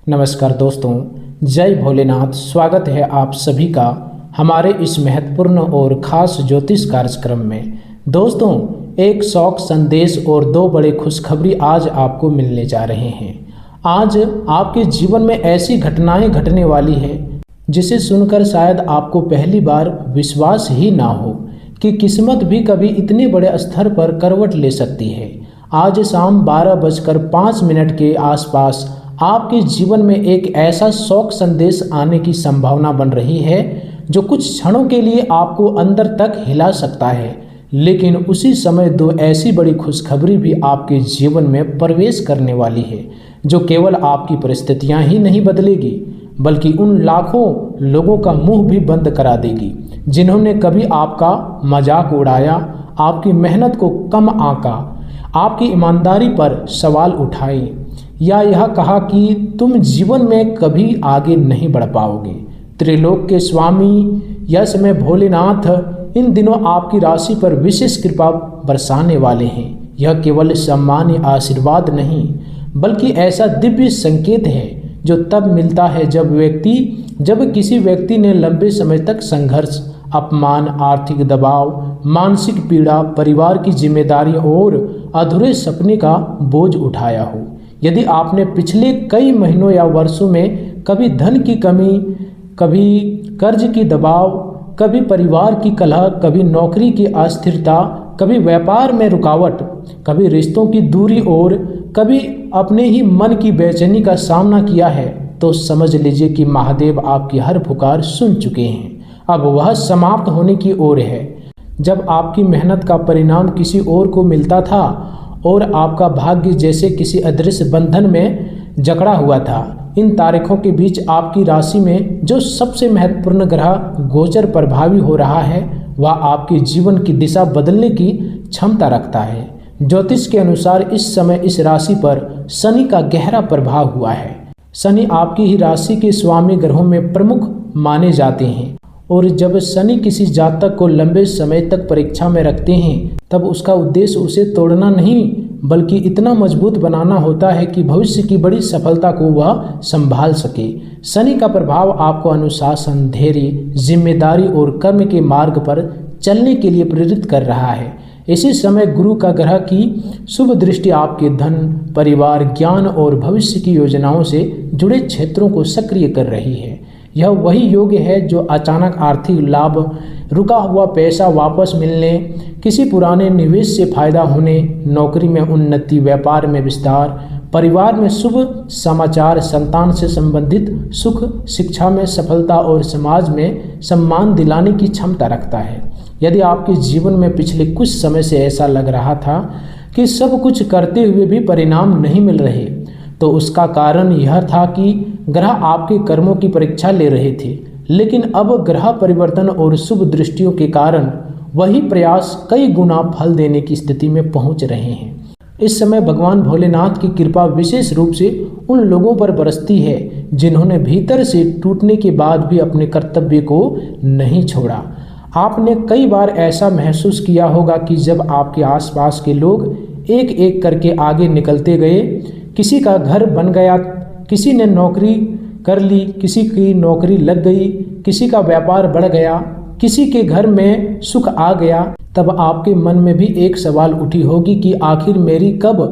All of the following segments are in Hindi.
नमस्कार दोस्तों, जय भोलेनाथ। स्वागत है आप सभी का हमारे इस महत्वपूर्ण और ख़ास ज्योतिष कार्यक्रम में। दोस्तों, एक शौक संदेश और दो बड़े खुशखबरी आज आपको मिलने जा रहे हैं। आज आपके जीवन में ऐसी घटनाएं घटने वाली है जिसे सुनकर शायद आपको पहली बार विश्वास ही ना हो कि किस्मत भी कभी इतने बड़े स्तर पर करवट ले सकती है। आज शाम 12:05 के आसपास आपके जीवन में एक ऐसा शौक संदेश आने की संभावना बन रही है जो कुछ क्षणों के लिए आपको अंदर तक हिला सकता है, लेकिन उसी समय दो ऐसी बड़ी खुशखबरी भी आपके जीवन में प्रवेश करने वाली है जो केवल आपकी परिस्थितियां ही नहीं बदलेगी बल्कि उन लाखों लोगों का मुंह भी बंद करा देगी जिन्होंने कभी आपका मजाक उड़ाया, आपकी मेहनत को कम आंका, आपकी ईमानदारी पर सवाल उठाए या यह कहा कि तुम जीवन में कभी आगे नहीं बढ़ पाओगे। त्रिलोक के स्वामी यश में भोलेनाथ इन दिनों आपकी राशि पर विशेष कृपा बरसाने वाले हैं। यह केवल सामान्य आशीर्वाद नहीं बल्कि ऐसा दिव्य संकेत है जो तब मिलता है जब किसी व्यक्ति ने लंबे समय तक संघर्ष, अपमान, आर्थिक दबाव, मानसिक पीड़ा, परिवार की जिम्मेदारी और अधूरे सपने का बोझ उठाया हो। यदि आपने पिछले कई महीनों या वर्षों में कभी धन की कमी, कभी कर्ज की दबाव, कभी परिवार की कलह, कभी नौकरी की अस्थिरता, कभी व्यापार में रुकावट, कभी रिश्तों की दूरी और कभी अपने ही मन की बेचैनी का सामना किया है, तो समझ लीजिए कि महादेव आपकी हर पुकार सुन चुके हैं। अब वह समाप्त होने की ओर है। जब आपकी मेहनत का परिणाम किसी और को मिलता था और आपका भाग्य जैसे किसी अदृश्य बंधन में जकड़ा हुआ था, इन तारीखों के बीच आपकी राशि में जो सबसे महत्वपूर्ण ग्रह गोचर प्रभावी हो रहा है वह आपके जीवन की दिशा बदलने की क्षमता रखता है। ज्योतिष के अनुसार इस समय इस राशि पर शनि का गहरा प्रभाव हुआ है। शनि आपकी ही राशि के स्वामी ग्रहों में प्रमुख माने जाते हैं और जब शनि किसी जातक को लंबे समय तक परीक्षा में रखते हैं तब उसका उद्देश्य उसे तोड़ना नहीं बल्कि इतना मजबूत बनाना होता है कि भविष्य की बड़ी सफलता को वह संभाल सके। शनि का प्रभाव आपको अनुशासन, धैर्य, जिम्मेदारी और कर्म के मार्ग पर चलने के लिए प्रेरित कर रहा है। इसी समय गुरु का ग्रह की शुभ दृष्टि आपके धन, परिवार, ज्ञान और भविष्य की योजनाओं से जुड़े क्षेत्रों को सक्रिय कर रही है। यह वही योग है जो अचानक आर्थिक लाभ, रुका हुआ पैसा वापस मिलने, किसी पुराने निवेश से फायदा होने, नौकरी में उन्नति, व्यापार में विस्तार, परिवार में शुभ समाचार, संतान से संबंधित सुख, शिक्षा में सफलता और समाज में सम्मान दिलाने की क्षमता रखता है। यदि आपके जीवन में पिछले कुछ समय से ऐसा लग रहा था कि सब कुछ करते हुए भी परिणाम नहीं मिल रहे, तो उसका कारण यह था कि ग्रह आपके कर्मों की परीक्षा ले रहे थे। लेकिन अब ग्रह परिवर्तन और शुभ दृष्टियों के कारण वही प्रयास कई गुना फल देने की स्थिति में पहुंच रहे हैं। इस समय भगवान भोलेनाथ की कृपा विशेष रूप से उन लोगों पर बरसती है जिन्होंने भीतर से टूटने के बाद भी अपने कर्तव्य को नहीं छोड़ा। आपने कई बार ऐसा महसूस किया होगा कि जब आपके आसपास के लोग एक एक करके आगे निकलते गए, किसी का घर बन गया, किसी ने नौकरी कर ली, किसी की नौकरी लग गई, किसी का व्यापार बढ़ गया, किसी के घर में सुख आ गया, तब आपके मन में भी एक सवाल उठी होगी कि आखिर मेरी कब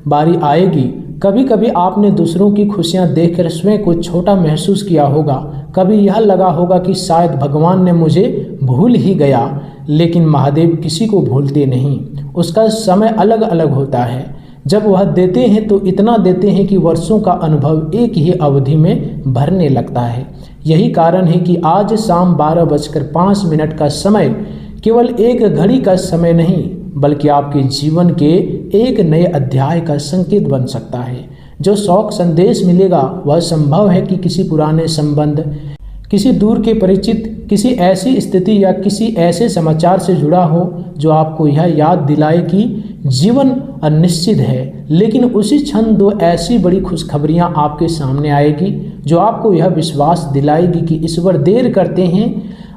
बारी आएगी। कभी कभी आपने दूसरों की खुशियां देखकर स्वयं को छोटा महसूस किया होगा। कभी यह लगा होगा कि शायद भगवान ने मुझे भूल ही गया, लेकिन महादेव किसी को भूलते नहीं। उसका समय अलग अलग होता है। जब वह देते हैं तो इतना देते हैं कि वर्षों का अनुभव एक ही अवधि में भरने लगता है। यही कारण है कि आज शाम 12:05 का समय केवल एक घड़ी का समय नहीं बल्कि आपके जीवन के एक नए अध्याय का संकेत बन सकता है। जो शौक संदेश मिलेगा वह संभव है कि किसी पुराने संबंध, किसी दूर के परिचित, किसी ऐसी स्थिति या किसी ऐसे समाचार से जुड़ा हो जो आपको यह याद दिलाए कि जीवन अनिश्चित है। लेकिन उसी क्षण दो ऐसी बड़ी खुशखबरियां आपके सामने आएगी जो आपको यह विश्वास दिलाएगी कि ईश्वर देर करते हैं,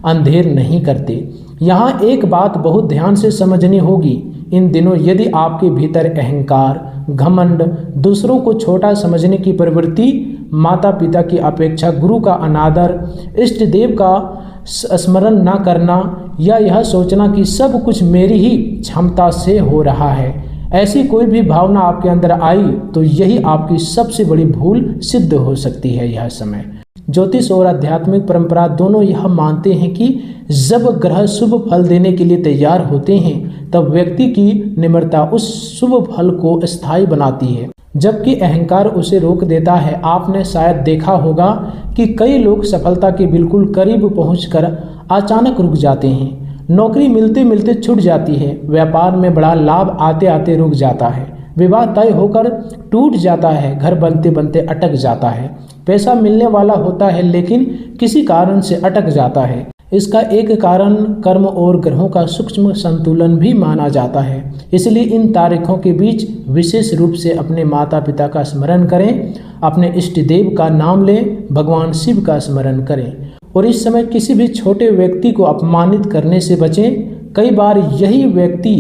अंधेर नहीं करते। यहाँ एक बात बहुत ध्यान से समझनी होगी। इन दिनों यदि आपके भीतर अहंकार, घमंड, दूसरों को छोटा समझने की प्रवृत्ति माता पिता की अपेक्षा, गुरु का अनादर, इष्ट देव का स्मरण न करना या यह सोचना कि सब कुछ मेरी ही क्षमता से हो रहा है, ऐसी कोई भी भावना आपके अंदर आई तो यही आपकी सबसे बड़ी भूल सिद्ध हो सकती है। यह समय ज्योतिष और आध्यात्मिक परंपरा दोनों यह मानते हैं कि जब ग्रह शुभ फल देने के लिए तैयार होते हैं तब व्यक्ति की निम्रता उस शुभ फल को स्थायी बनाती है, जबकि अहंकार उसे रोक देता है। आपने शायद देखा होगा कि कई लोग सफलता के बिल्कुल करीब पहुंचकर अचानक रुक जाते हैं। नौकरी मिलते मिलते छूट जाती है, व्यापार में बड़ा लाभ आते आते रुक जाता है, विवाह तय होकर टूट जाता है, घर बनते बनते अटक जाता है, पैसा मिलने वाला होता है लेकिन किसी कारण से अटक जाता है। इसका एक कारण कर्म और ग्रहों का सूक्ष्म संतुलन भी माना जाता है। इसलिए इन तारीखों के बीच विशेष रूप से अपने माता पिता का स्मरण करें, अपने इष्ट देव का नाम लें, भगवान शिव का स्मरण करें और इस समय किसी भी छोटे व्यक्ति को अपमानित करने से बचें। कई बार यही व्यक्ति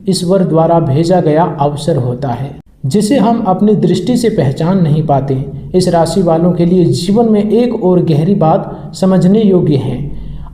ईश्वर द्वारा भेजा गया अवसर होता है जिसे हम अपनी दृष्टि से पहचान नहीं पाते। इस राशि वालों के लिए जीवन में एक और गहरी बात समझने योग्य है।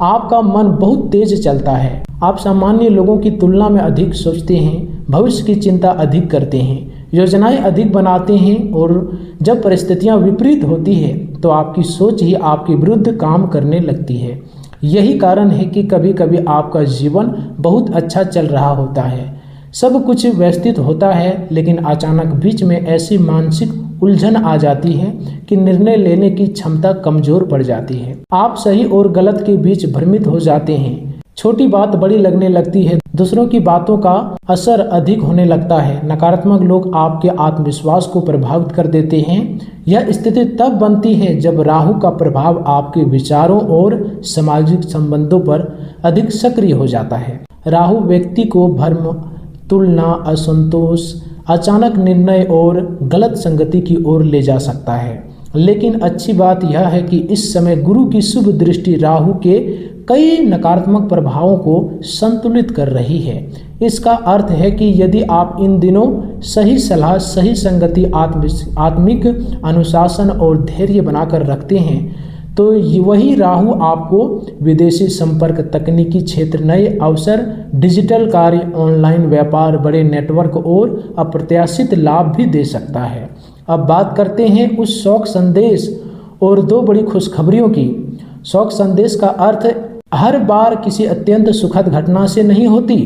आपका मन बहुत तेज चलता है, आप सामान्य लोगों की तुलना में अधिक सोचते हैं, भविष्य की चिंता अधिक करते हैं, योजनाएं अधिक बनाते हैं और जब परिस्थितियां विपरीत होती है तो आपकी सोच ही आपके विरुद्ध काम करने लगती है। यही कारण है कि कभी कभी आपका जीवन बहुत अच्छा चल रहा होता है, सब कुछ व्यवस्थित होता है, लेकिन अचानक बीच में ऐसी मानसिक उलझन आ जाती है कि निर्णय लेने की क्षमता कमजोर पड़ जाती है। आप सही और गलत के बीच भ्रमित हो जाते हैं, छोटी बात बड़ी लगने लगती है, दूसरों की बातों का असर अधिक होने लगता है। नकारात्मक लोग आपके आत्मविश्वास को प्रभावित कर देते हैं। यह स्थिति तब बनती है जब राहु का प्रभाव आपके विचारों और सामाजिक संबंधों पर अधिक सक्रिय हो जाता है। राहु व्यक्ति को भ्रम, तुलना, असंतोष, अचानक निर्णय और गलत संगति की ओर ले जा सकता है। लेकिन अच्छी बात यह है कि इस समय गुरु की शुभ दृष्टि राहु के कई नकारात्मक प्रभावों को संतुलित कर रही है। इसका अर्थ है कि यदि आप इन दिनों सही सलाह, सही संगति, आत्मिक अनुशासन और धैर्य बनाकर रखते हैं तो वही राहु आपको विदेशी संपर्क, तकनीकी क्षेत्र, नए अवसर, डिजिटल कार्य, ऑनलाइन व्यापार, बड़े नेटवर्क और अप्रत्याशित लाभ भी दे सकता है। अब बात करते हैं उस शौक संदेश और दो बड़ी खुशखबरियों की। शौक संदेश का अर्थ हर बार किसी अत्यंत सुखद घटना से नहीं होती,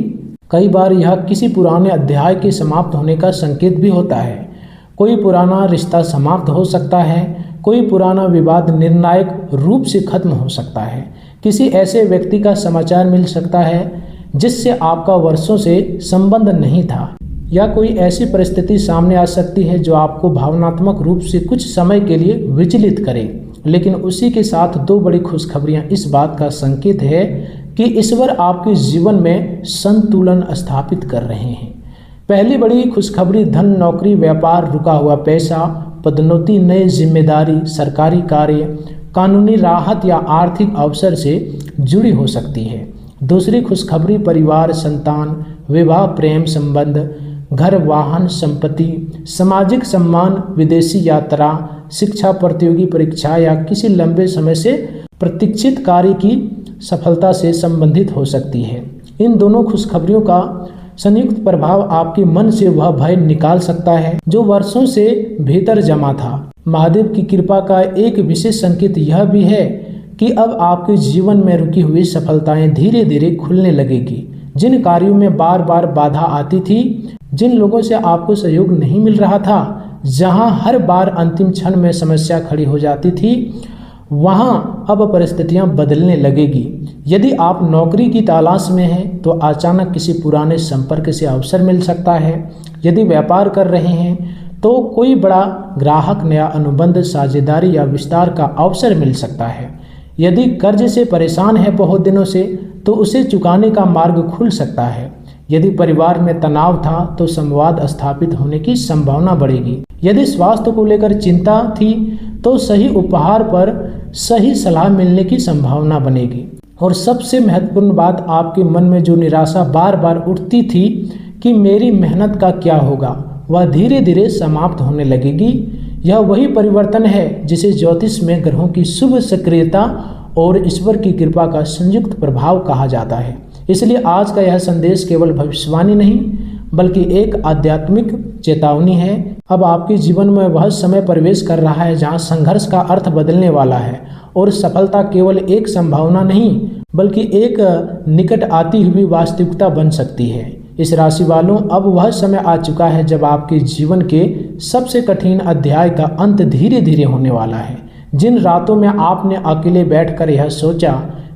कई बार यह किसी पुराने अध्याय के समाप्त होने का संकेत भी होता है। कोई पुराना रिश्ता समाप्त हो सकता है, कोई पुराना विवाद निर्णायक रूप से खत्म हो सकता है, किसी ऐसे व्यक्ति का समाचार मिल सकता है जिससे आपका वर्षों से संबंध नहीं था, या कोई ऐसी परिस्थिति सामने आ सकती है जो आपको भावनात्मक रूप से कुछ समय के लिए विचलित करे। लेकिन उसी के साथ दो बड़ी खुशखबरियां इस बात का संकेत है कि ईश्वर आपके जीवन में संतुलन स्थापित कर रहे हैं। पहली बड़ी खुशखबरी धन, नौकरी, व्यापार, रुका हुआ पैसा, पदोन्नति, नई जिम्मेदारी, सरकारी कार्य, कानूनी राहत या आर्थिक अवसर से जुड़ी हो सकती है। दूसरी खुशखबरी परिवार, संतान, विवाह, प्रेम संबंध, घर, वाहन, संपत्ति, सामाजिक सम्मान, विदेशी यात्रा, शिक्षा, प्रतियोगी परीक्षा या किसी लंबे समय से प्रतीक्षित कार्य की सफलता से संबंधित हो सकती है। इन दोनों खुशखबरियों का संयुक्त प्रभाव आपके मन से वह भय निकाल सकता है जो वर्षों से भीतर जमा था। महादेव की कृपा का एक विशेष संकेत यह भी है कि अब आपके जीवन में रुकी हुई सफलताएं धीरे धीरे खुलने लगेगी। जिन कार्यों में बार बार बाधा आती थी, जिन लोगों से आपको सहयोग नहीं मिल रहा था, जहां हर बार अंतिम क्षण में समस्या खड़ी हो जाती थी, वहां अब परिस्थितियां बदलने लगेगी। यदि आप नौकरी की तलाश में हैं तो अचानक किसी पुराने संपर्क से अवसर मिल सकता है। यदि व्यापार कर रहे हैं तो कोई बड़ा ग्राहक, नया अनुबंध, साझेदारी या विस्तार का अवसर मिल सकता है। यदि कर्ज से परेशान है बहुत दिनों से तो उसे चुकाने का मार्ग खुल सकता है। यदि परिवार में तनाव था तो संवाद स्थापित होने की संभावना बढ़ेगी। यदि स्वास्थ्य को लेकर चिंता थी तो सही उपहार पर सही सलाह मिलने की संभावना बनेगी। और सबसे महत्वपूर्ण बात, आपके मन में जो निराशा बार बार उठती थी कि मेरी मेहनत का क्या होगा, वह धीरे धीरे समाप्त होने लगेगी। यह वही परिवर्तन है जिसे ज्योतिष में ग्रहों की शुभ सक्रियता और ईश्वर की कृपा का संयुक्त प्रभाव कहा जाता है। इसलिए आज का यह संदेश केवल भविष्यवाणी नहीं बल्कि एक आध्यात्मिक चेतावनी है। अब आपके जीवन में वह समय प्रवेश कर रहा है जहां संघर्ष का अर्थ बदलने वाला है और सफलता केवल एक संभावना नहीं बल्कि एक निकट आती हुई वास्तविकता बन सकती है। इस राशि वालों, अब वह समय आ चुका है जब आपके जीवन के सबसे कठिन अध्याय का अंत धीरे धीरे होने वाला है। जिन रातों में आपने अकेले बैठकर यह सोचा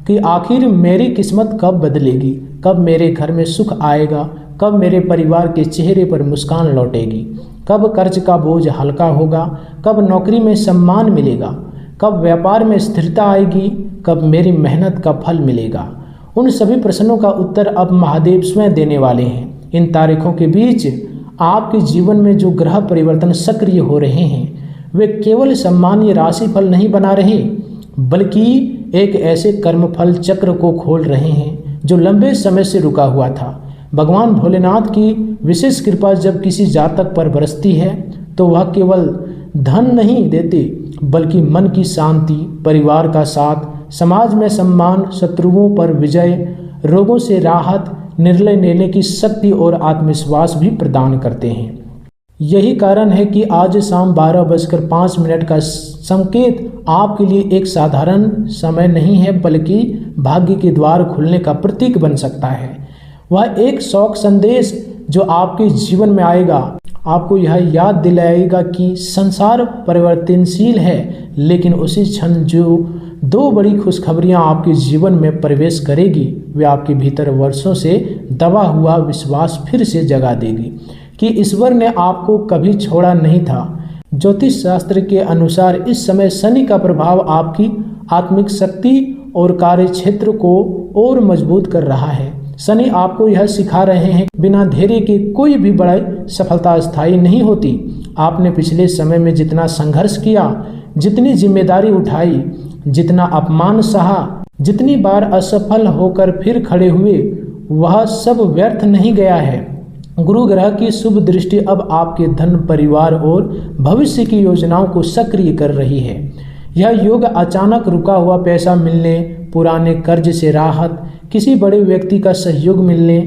कि आखिर मेरी किस्मत कब बदलेगी, कब मेरे घर में सुख आएगा, कब मेरे परिवार के चेहरे पर मुस्कान लौटेगी, कब कर्ज का बोझ हल्का होगा, कब नौकरी में सम्मान मिलेगा, कब व्यापार में स्थिरता आएगी, कब मेरी मेहनत का फल मिलेगा, उन सभी प्रश्नों का उत्तर अब महादेव स्वयं देने वाले हैं। इन तारीखों के बीच आपके जीवन में जो ग्रह परिवर्तन सक्रिय हो रहे हैं वे केवल सामान्य राशिफल नहीं बना रहे बल्कि एक ऐसे कर्मफल चक्र को खोल रहे हैं जो लंबे समय से रुका हुआ था। भगवान भोलेनाथ की विशेष कृपा जब किसी जातक पर बरसती है तो वह केवल धन नहीं देते बल्कि मन की शांति, परिवार का साथ, समाज में सम्मान, शत्रुओं पर विजय, रोगों से राहत, निर्णय लेने की शक्ति और आत्मविश्वास भी प्रदान करते हैं। यही कारण है कि आज शाम 12:05 का संकेत आपके लिए एक साधारण समय नहीं है बल्कि भाग्य के द्वार खुलने का प्रतीक बन सकता है। वह एक शौक संदेश जो आपके जीवन में आएगा आपको यह याद दिलाएगा कि संसार परिवर्तनशील है, लेकिन उसी क्षण जो दो बड़ी खुशखबरियां आपके जीवन में प्रवेश करेगी वे आपके भीतर वर्षों से दबा हुआ विश्वास फिर से जगा देगी कि ईश्वर ने आपको कभी छोड़ा नहीं था। ज्योतिष शास्त्र के अनुसार इस समय शनि का प्रभाव आपकी आत्मिक शक्ति और कार्य क्षेत्र को और मजबूत कर रहा है। शनि आपको यह सिखा रहे हैं बिना धैर्य के कोई भी बड़ी सफलता स्थायी नहीं होती। आपने पिछले समय में जितना संघर्ष किया, जितनी जिम्मेदारी उठाई, जितना अपमान सहा, जितनी बार असफल होकर फिर खड़े हुए, वह सब व्यर्थ नहीं गया है। गुरु ग्रह की शुभ दृष्टि अब आपके धन, परिवार और भविष्य की योजनाओं को सक्रिय कर रही है। यह योग अचानक रुका हुआ पैसा मिलने, पुराने कर्ज से राहत, किसी बड़े व्यक्ति का सहयोग मिलने,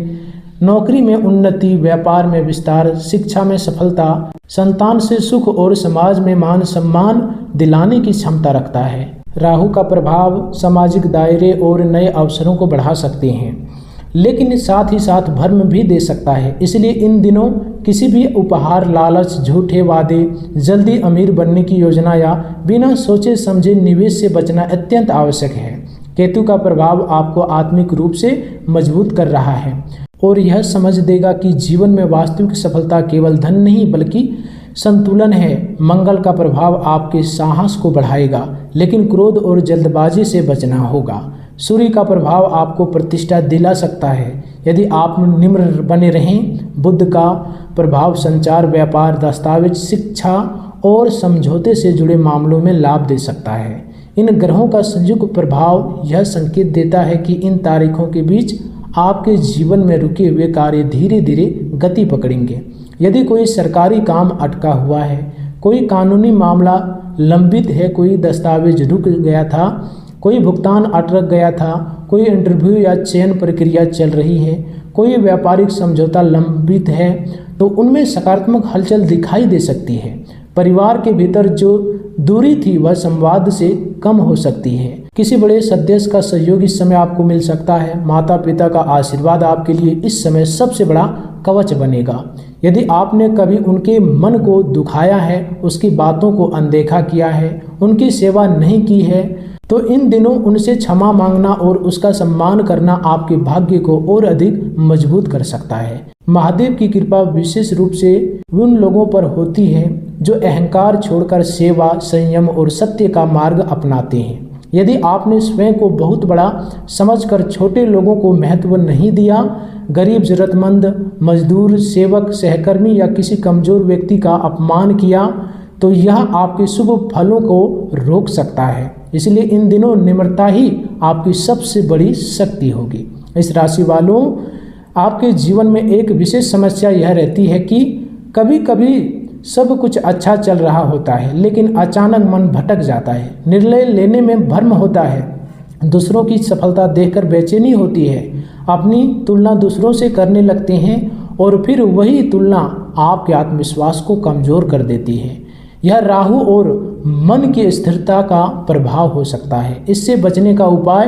नौकरी में उन्नति, व्यापार में विस्तार, शिक्षा में सफलता, संतान से सुख और समाज में मान सम्मान दिलाने की क्षमता रखता है। राहु का प्रभाव सामाजिक दायरे और नए अवसरों को बढ़ा सकते हैं, लेकिन साथ ही साथ भ्रम भी दे सकता है। इसलिए इन दिनों किसी भी उपहार, लालच, झूठे वादे, जल्दी अमीर बनने की योजना या बिना सोचे समझे निवेश से बचना अत्यंत आवश्यक है। केतु का प्रभाव आपको आत्मिक रूप से मजबूत कर रहा है और यह समझ देगा कि जीवन में वास्तविक सफलता केवल धन नहीं बल्कि संतुलन है। मंगल का प्रभाव आपके साहस को बढ़ाएगा, लेकिन क्रोध और जल्दबाजी से बचना होगा। सूर्य का प्रभाव आपको प्रतिष्ठा दिला सकता है यदि आप निम्र बने रहें। बुध का प्रभाव संचार, व्यापार, दस्तावेज, शिक्षा और समझौते से जुड़े मामलों में लाभ दे सकता है। इन ग्रहों का संयुक्त प्रभाव यह संकेत देता है कि इन तारीखों के बीच आपके जीवन में रुके हुए कार्य धीरे धीरे गति पकड़ेंगे। यदि कोई सरकारी काम अटका हुआ है, कोई कानूनी मामला लंबित है, कोई दस्तावेज रुक गया था, कोई भुगतान अटक गया था, कोई इंटरव्यू या चयन प्रक्रिया चल रही है, कोई व्यापारिक समझौता लंबित है, तो उनमें सकारात्मक हलचल दिखाई दे सकती है। परिवार के भीतर जो दूरी थी वह संवाद से कम हो सकती है। किसी बड़े सदस्य का सहयोग इस समय आपको मिल सकता है। माता पिता का आशीर्वाद आपके लिए इस समय सबसे बड़ा कवच बनेगा। यदि आपने कभी उनके मन को दुखाया है, उसकी बातों को अनदेखा किया है, उनकी सेवा नहीं की है, तो इन दिनों उनसे क्षमा मांगना और उसका सम्मान करना आपके भाग्य को और अधिक मजबूत कर सकता है। महादेव की कृपा विशेष रूप से उन लोगों पर होती है जो अहंकार छोड़कर सेवा, संयम और सत्य का मार्ग अपनाते हैं। यदि आपने स्वयं को बहुत बड़ा समझकर छोटे लोगों को महत्व नहीं दिया, गरीब, जरूरतमंद, मजदूर, सेवक, सहकर्मी या किसी कमजोर व्यक्ति का अपमान किया, तो यह आपके शुभ फलों को रोक सकता है। इसलिए इन दिनों निम्रता ही आपकी सबसे बड़ी शक्ति होगी। इस राशि वालों, आपके जीवन में एक विशेष समस्या यह रहती है कि कभी कभी सब कुछ अच्छा चल रहा होता है, लेकिन अचानक मन भटक जाता है, निर्णय लेने में भ्रम होता है, दूसरों की सफलता देखकर बेचैनी होती है, अपनी तुलना दूसरों से करने लगते हैं और फिर वही तुलना आपके आत्मविश्वास को कमज़ोर कर देती है। यह राहु और मन की स्थिरता का प्रभाव हो सकता है। इससे बचने का उपाय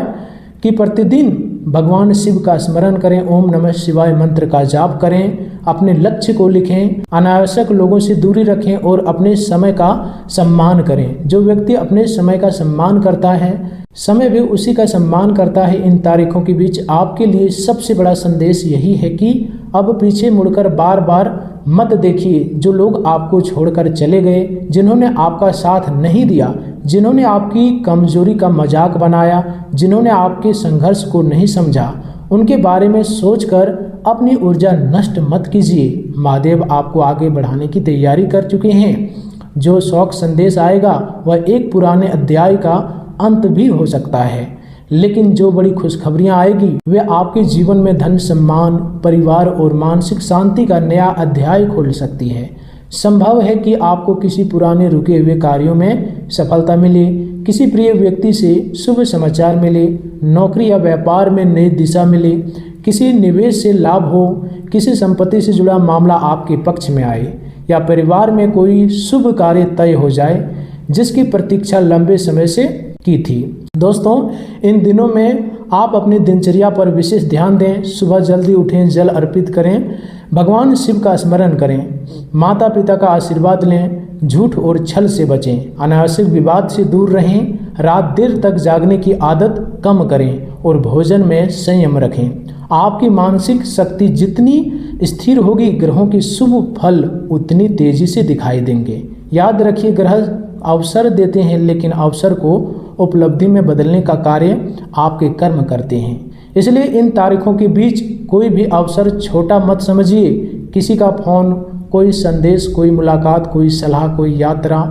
कि प्रतिदिन भगवान शिव का स्मरण करें, ओम नमः शिवाय मंत्र का जाप करें, अपने लक्ष्य को लिखें, अनावश्यक लोगों से दूरी रखें और अपने समय का सम्मान करें। जो व्यक्ति अपने समय का सम्मान करता है, समय भी उसी का सम्मान करता है। इन तारीखों के बीच आपके लिए सबसे बड़ा संदेश यही है कि अब पीछे मुड़कर बार बार मत देखिए। जो लोग आपको छोड़कर चले गए, जिन्होंने आपका साथ नहीं दिया, जिन्होंने आपकी कमजोरी का मजाक बनाया, जिन्होंने आपके संघर्ष को नहीं समझा, उनके बारे में सोचकर अपनी ऊर्जा नष्ट मत कीजिए। महादेव आपको आगे बढ़ाने की तैयारी कर चुके हैं। जो शौक संदेश आएगा वह एक पुराने अध्याय का अंत भी हो सकता है, लेकिन जो बड़ी खुशखबरियां आएगी वे आपके जीवन में धन, सम्मान, परिवार और मानसिक शांति का नया अध्याय खोल सकती है। संभव है कि आपको किसी पुराने रुके हुए कार्यों में सफलता मिले, किसी प्रिय व्यक्ति से शुभ समाचार मिले, नौकरी या व्यापार में नई दिशा मिले, किसी निवेश से लाभ हो, किसी संपत्ति से जुड़ा मामला आपके पक्ष में आए, या परिवार में कोई शुभ कार्य तय हो जाए जिसकी प्रतीक्षा लंबे समय से की थी। दोस्तों, इन दिनों में आप अपनी दिनचर्या पर विशेष ध्यान दें। सुबह जल्दी उठें, जल अर्पित करें, भगवान शिव का स्मरण करें, माता पिता का आशीर्वाद लें, झूठ और छल से बचें, अनावश्यक विवाद से दूर रहें, रात देर तक जागने की आदत कम करें और भोजन में संयम रखें। आपकी मानसिक शक्ति जितनी स्थिर होगी, ग्रहों के शुभ फल उतनी तेजी से दिखाई देंगे। याद रखिए, ग्रह अवसर देते हैं, लेकिन अवसर को उपलब्धि में बदलने का कार्य आपके कर्म करते हैं। इसलिए इन तारीखों के बीच कोई भी अवसर छोटा मत समझिए। किसी का फोन, कोई संदेश, कोई मुलाकात, कोई सलाह, कोई यात्रा,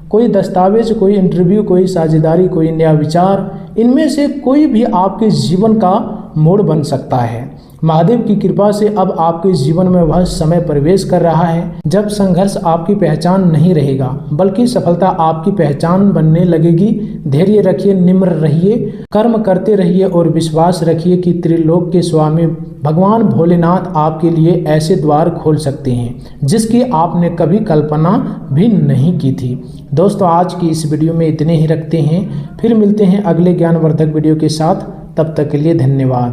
कोई दस्तावेज, कोई इंटरव्यू, कोई साझेदारी, कोई नया विचार, इनमें से कोई भी आपके जीवन का मोड़ बन सकता है। महादेव की कृपा से अब आपके जीवन में वह समय प्रवेश कर रहा है जब संघर्ष आपकी पहचान नहीं रहेगा, बल्कि सफलता आपकी पहचान बनने लगेगी। धैर्य रखिए, निम्र रहिए, कर्म करते रहिए और विश्वास रखिए कि त्रिलोक के स्वामी भगवान भोलेनाथ आपके लिए ऐसे द्वार खोल सकते हैं जिसकी आपने कभी कल्पना भी नहीं की थी। दोस्तों, आज की इस वीडियो में इतने ही रखते हैं। फिर मिलते हैं अगले ज्ञानवर्धक वीडियो के साथ। तब तक के लिए धन्यवाद।